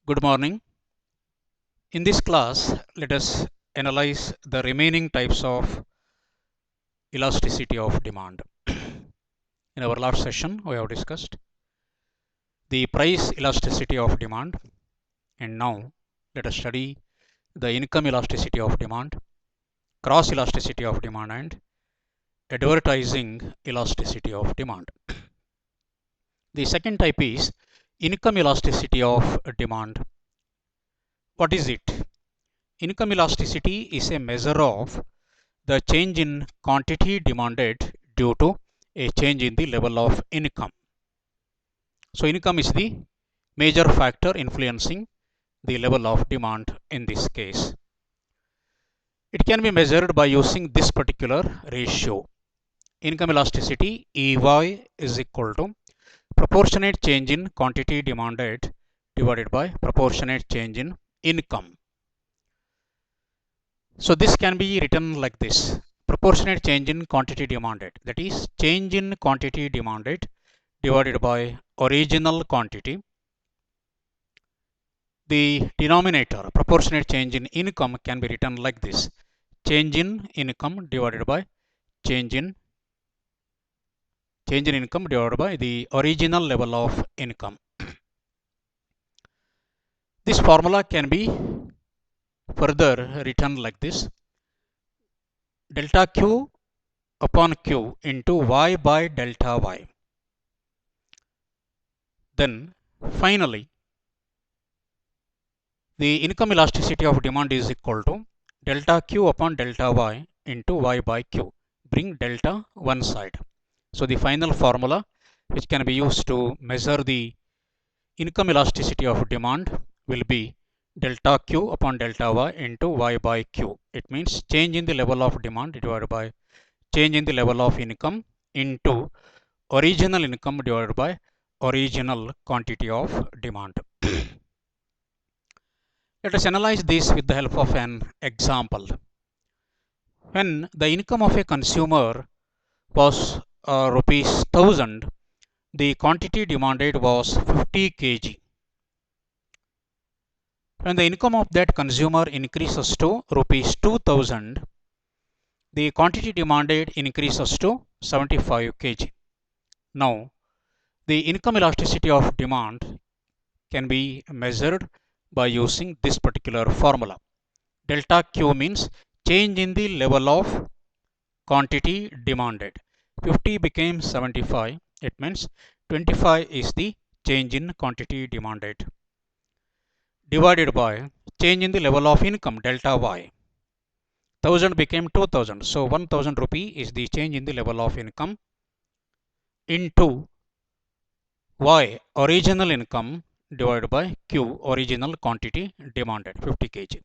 Good morning. In this class, let us analyze the remaining types of elasticity of demand. In our last session, we have discussed the price elasticity of demand, and now let us study the income elasticity of demand, cross elasticity of demand, and advertising elasticity of demand. The second type is income elasticity of demand. What is it? Income elasticity is a measure of the change in quantity demanded due to a change in the level of income. So income is the major factor influencing the level of demand in this case. It can be measured by using this particular ratio. Income elasticity EY is equal to proportionate change in quantity demanded divided by proportionate change in income. So this can be written like this: proportionate change in quantity demanded, that is change in quantity demanded divided by original quantity. The denominator, proportionate change in income, can be written like this: change in income divided by change in income divided by the original level of income. This formula can be further written like this: delta Q upon Q into Y by delta Y. Then finally, the income elasticity of demand is equal to delta Q upon delta Y into Y by Q. Bring delta one side. So the final formula which can be used to measure the income elasticity of demand will be delta Q upon delta Y into Y by Q. It means change in the level of demand divided by change in the level of income into original income divided by original quantity of demand. Let us analyze this with the help of an example. When the income of a consumer was rupees 1000, the quantity demanded was 50 kg. When the income of that consumer increases to rupees 2000, the quantity demanded increases to 75 kg. Now, the income elasticity of demand can be measured by using this particular formula. Delta Q means change in the level of quantity demanded. 50 became 75. It means 25 is the change in quantity demanded. Divided by change in the level of income, delta Y. 1000 became 2000. So 1000 rupee is the change in the level of income into Y, original income, divided by Q, original quantity demanded, 50 kg.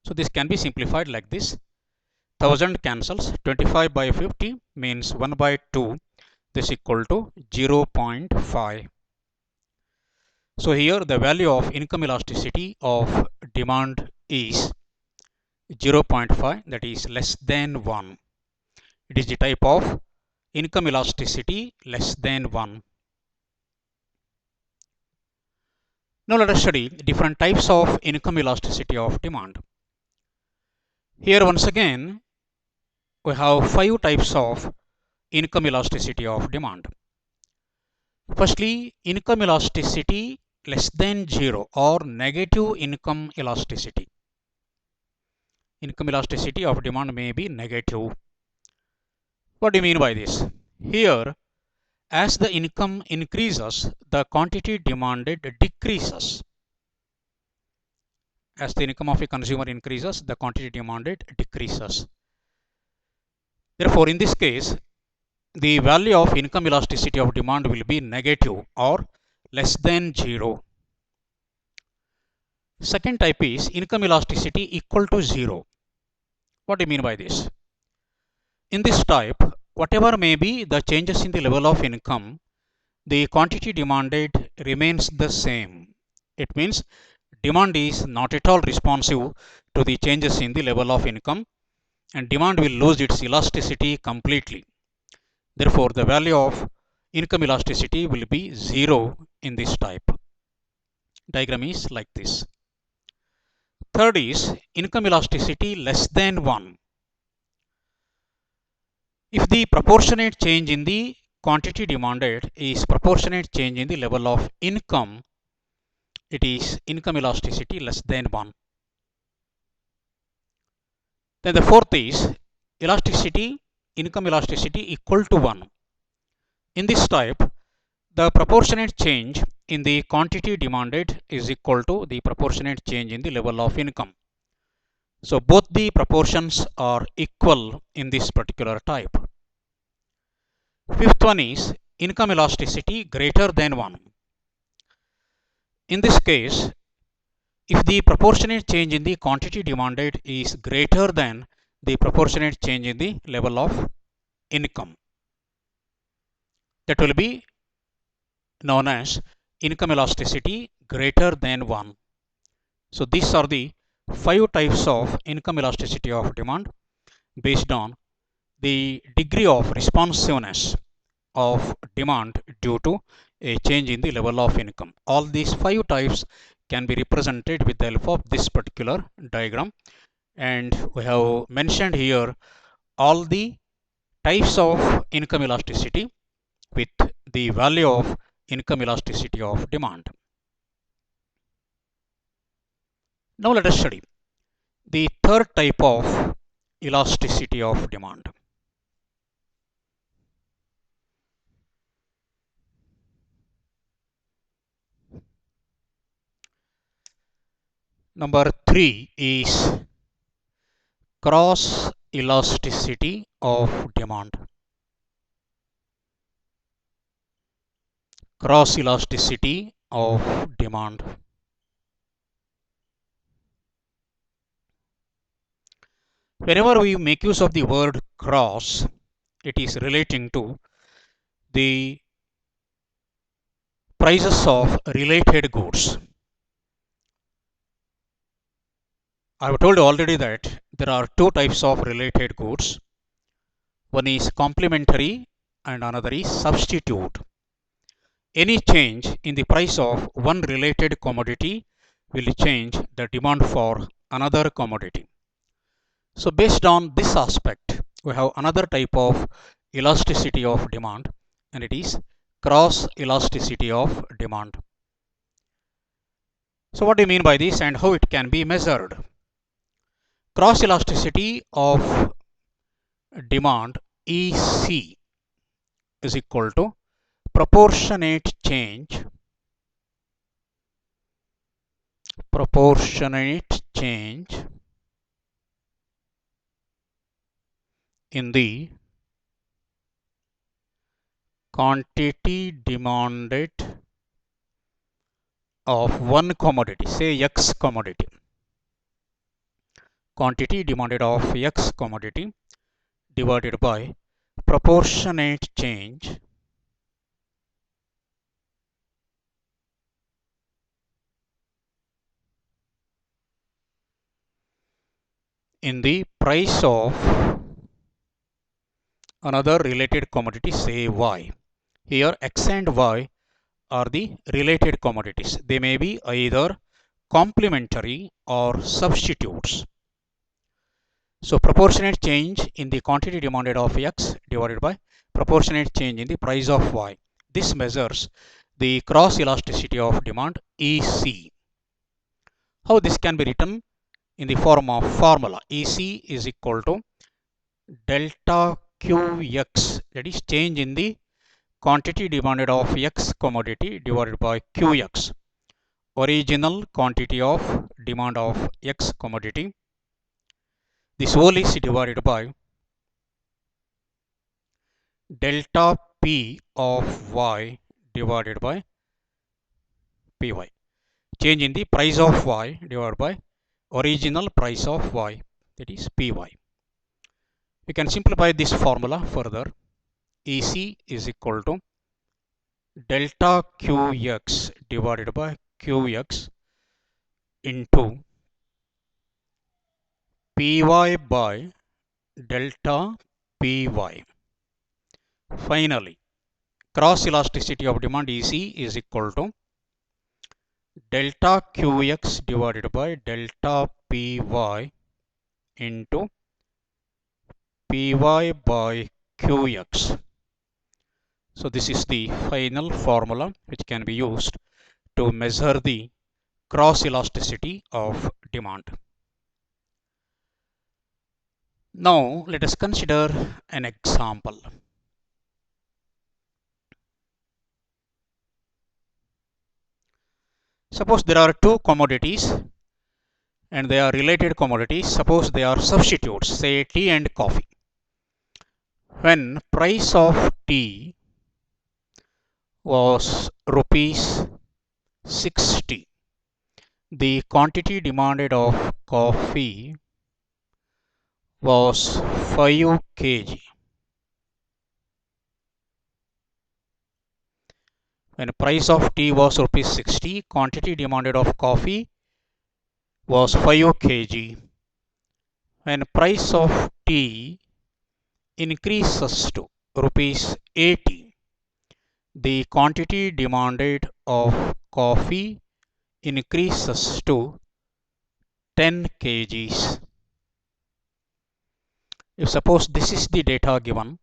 So this can be simplified like this: 1000 cancels, 25 by 50 means 1 by 2. This is equal to 0.5. So here the value of income elasticity of demand is 0.5, that is less than 1. It is the type of income elasticity less than 1. Now let us study different types of income elasticity of demand. Here once again we have 5 types of income elasticity of demand. Firstly, income elasticity less than 0 or negative income elasticity. Income elasticity of demand may be negative. What do you mean by this? Here, as the income increases, the quantity demanded decreases. As the income of a consumer increases, the quantity demanded decreases. Therefore, in this case, the value of income elasticity of demand will be negative or less than 0. Second type is income elasticity equal to 0. What do you mean by this? In this type, whatever may be the changes in the level of income, the quantity demanded remains the same. It means demand is not at all responsive to the changes in the level of income, and demand will lose its elasticity completely. Therefore, the value of income elasticity will be 0 in this type. diagram is like this. Third is income elasticity less than 1. If the proportionate change in the quantity demanded is proportionate change in the level of income, it is income elasticity less than 1. Then the fourth is elasticity, income elasticity equal to 1. In this type, the proportionate change in the quantity demanded is equal to the proportionate change in the level of income. So both the proportions are equal in this particular type. Fifth one is income elasticity greater than 1. In this case, if the proportionate change in the quantity demanded is greater than the proportionate change in the level of income, that will be known as income elasticity greater than 1. So these are the 5 types of income elasticity of demand based on the degree of responsiveness of demand due to a change in the level of income. All these 5 types can be represented with the help of this particular diagram, and we have mentioned here all the types of income elasticity with the value of income elasticity of demand. Now let us study the third type of elasticity of demand. Number 3 is cross elasticity of demand. Cross elasticity of demand. Whenever we make use of the word cross, it is relating to the prices of related goods. I have told you already that there are 2 types of related goods. One is complementary and another is substitute. Any change in the price of one related commodity will change the demand for another commodity. So based on this aspect, we have another type of elasticity of demand, and it is cross elasticity of demand. So what do you mean by this and how it can be measured? Cross elasticity of demand EC is equal to proportionate change in the quantity demanded of one commodity, say X commodity. Quantity demanded of X commodity divided by proportionate change in the price of another related commodity, say Y. Here X and Y are the related commodities. They may be either complementary or substitutes. So proportionate change in the quantity demanded of X divided by proportionate change in the price of Y. This measures the cross elasticity of demand EC. How this can be written? In the form of formula. EC is equal to delta QX, that is change in the quantity demanded of X commodity divided by QX, original quantity of demand of X commodity. This whole is divided by delta P of Y divided by PY. Change in the price of Y divided by original price of Y, that is PY. We can simplify this formula further. EC is equal to delta QX divided by QX into PY by delta PY. Finally, cross elasticity of demand EC is equal to delta Qx divided by delta Py into Py by Qx. So this is the final formula which can be used to measure the cross elasticity of demand. Now let us consider an example. Suppose there are two commodities and they are related commodities. Suppose they are substitutes, say tea and coffee. When price of tea was rupees 60, the quantity demanded of coffee was 5 kg. When price of tea was rupees 60, quantity demanded of coffee was 5 kg. When price of tea increases to rupees 80, the quantity demanded of coffee increases to 10 kgs. If suppose this is the data given,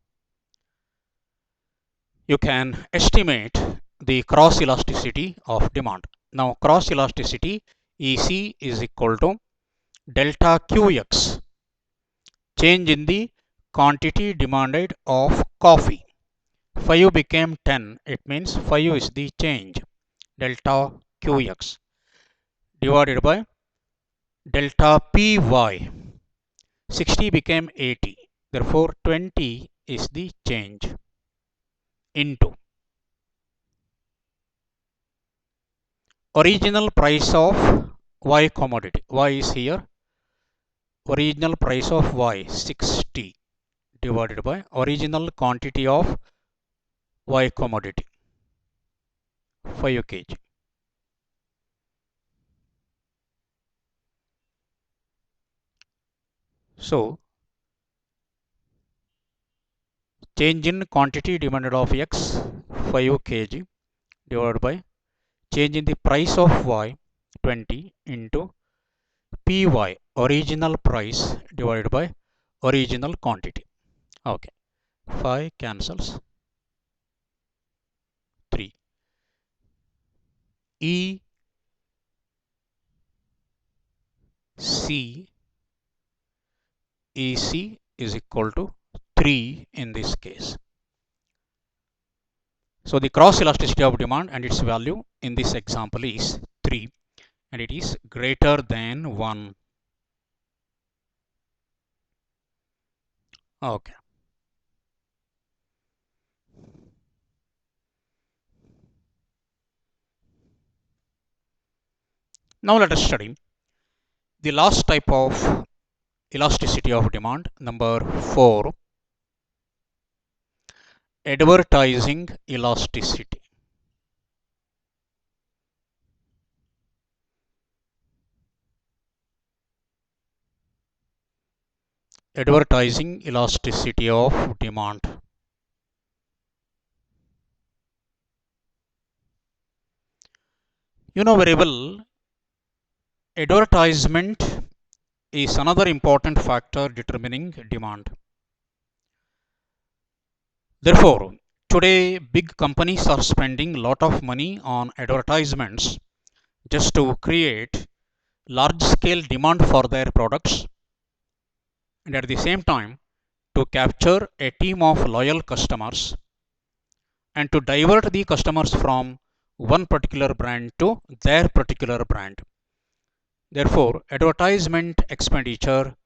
you can estimate the cross elasticity of demand. Now cross elasticity EC is equal to delta Qx, change in the quantity demanded of coffee. 5 became 10, it means 5 is the change, delta Qx, divided by delta Py. 60 became 80, therefore 20 is the change, into original price of Y commodity. Y is here. Original price of Y 60 divided by original quantity of Y commodity 5 kg. So change in quantity demanded of X 5 kg divided by change in the price of Y 20 into Py original price divided by original quantity. Okay, 5 cancels, 3. E C EC is equal to 3 in this case. So the cross elasticity of demand and its value in this example is 3 and it is greater than 1. Okay. Now let us study the last type of elasticity of demand, number 4, advertising elasticity. Advertising elasticity of demand. You know very well, advertisement is another important factor determining demand. Therefore, today big companies are spending a lot of money on advertisements just to create large scale demand for their products and at the same time to capture a team of loyal customers and to divert the customers from one particular brand to their particular brand. Therefore, advertisement expenditure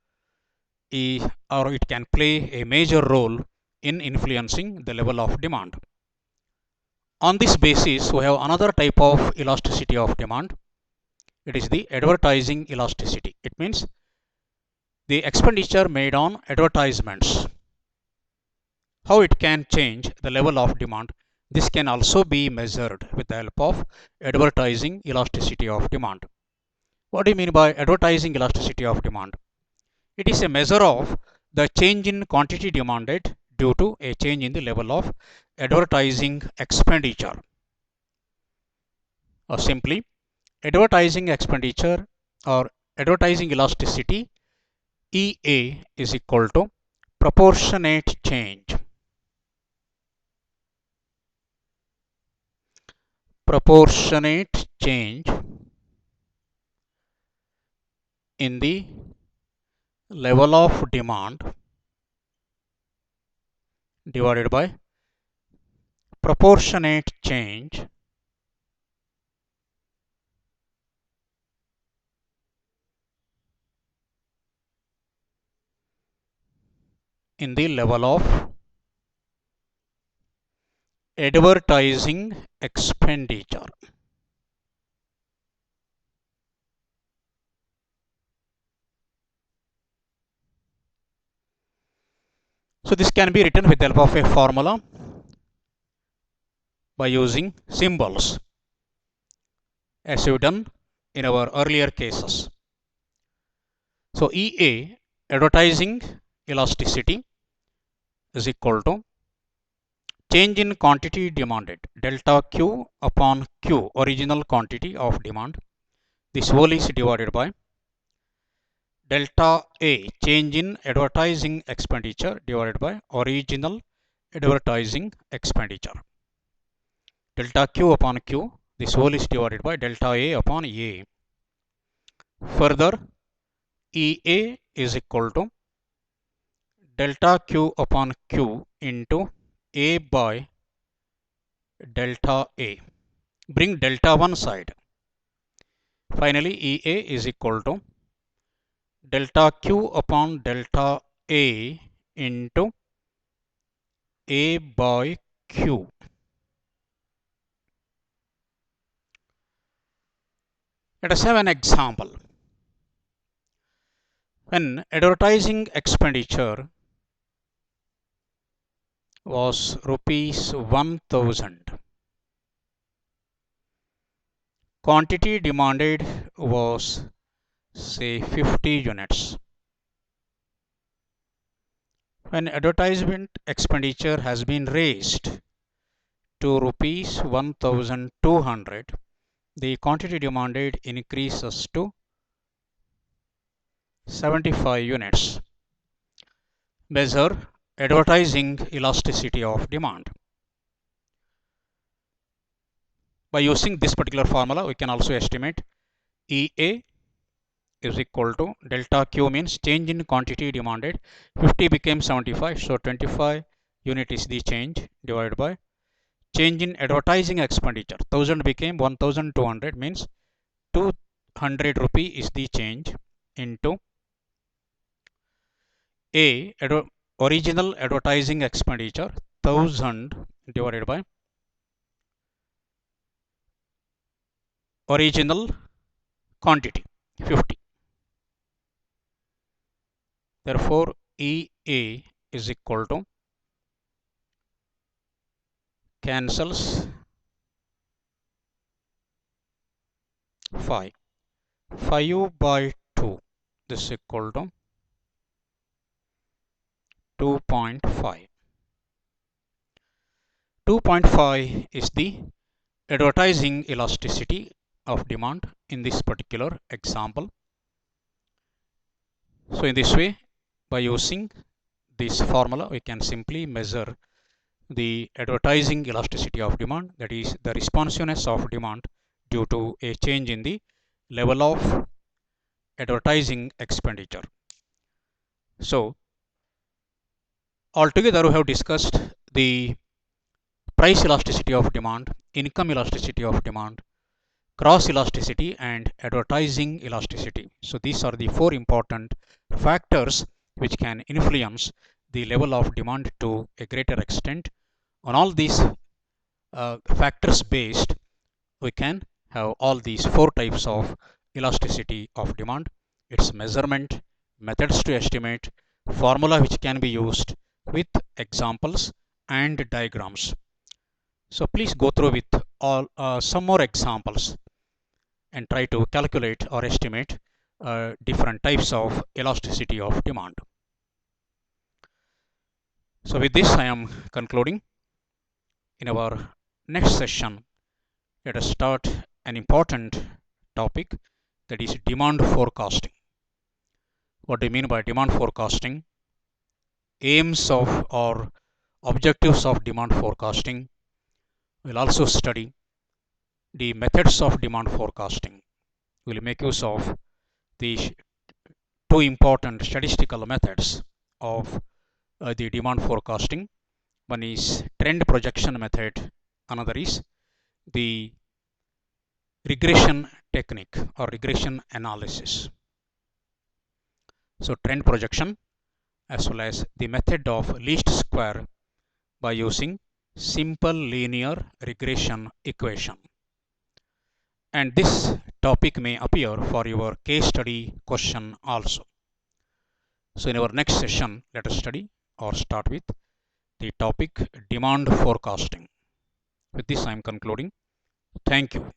or it can play a major role in influencing the level of demand. On this basis, we have another type of elasticity of demand. It is the advertising elasticity. It means the expenditure made on advertisements, how it can change the level of demand. This can also be measured with the help of advertising elasticity of demand. What do you mean by advertising elasticity of demand? It is a measure of the change in quantity demanded due to a change in the level of advertising expenditure. Or simply, advertising expenditure or advertising elasticity EA is equal to proportionate change in the level of demand divided by proportionate change in the level of advertising expenditure. So this can be written with the help of a formula by using symbols as we've done in our earlier cases. So EA, advertising elasticity, is equal to change in quantity demanded, delta Q upon Q, original quantity of demand. This whole is divided by delta A, change in advertising expenditure, divided by original advertising expenditure. Delta Q upon Q, this whole is divided by delta A upon A. Further, EA is equal to delta Q upon Q into A by delta A. Bring delta one side. Finally, EA is equal to delta Q upon delta A into A by Q. Let us have an example. When advertising expenditure was rupees 1000, quantity demanded was say 50 units. When advertisement expenditure has been raised to rupees 1200, the quantity demanded increases to 75 units. Measure advertising elasticity of demand. By using this particular formula, we can also estimate EA is equal to delta Q, means change in quantity demanded. 50 became 75, so 25 unit is the change, divided by change in advertising expenditure. 1000 became 1200, means 200 rupee is the change, into A, original advertising expenditure 1000 divided by original quantity 50. Therefore, EA is equal to cancels 5. 5 by 2, this is equal to 2.5. 2.5 is the advertising elasticity of demand in this particular example. So in this way, by using this formula, we can simply measure the advertising elasticity of demand, that is the responsiveness of demand due to a change in the level of advertising expenditure. So altogether we have discussed the price elasticity of demand, income elasticity of demand, cross elasticity and advertising elasticity. So these are the four important factors which can influence the level of demand to a greater extent. On all these factors based, we can have all these four types of elasticity of demand, its measurement, methods to estimate, formula which can be used with examples and diagrams. So please go through with all some more examples and try to calculate or estimate different types of elasticity of demand. So with this, I am concluding. In our next session, let us start an important topic, that is demand forecasting. What do you mean by demand forecasting? Aims of or objectives of demand forecasting. We'll also study the methods of demand forecasting. We'll make use of the two important statistical methods of the demand forecasting. One is trend projection method, another is the regression technique or regression analysis. So trend projection as well as the method of least square by using simple linear regression equation. And this topic may appear for your case study question also. So in our next session, let us study or start with the topic demand forecasting. With this, I am concluding. Thank you.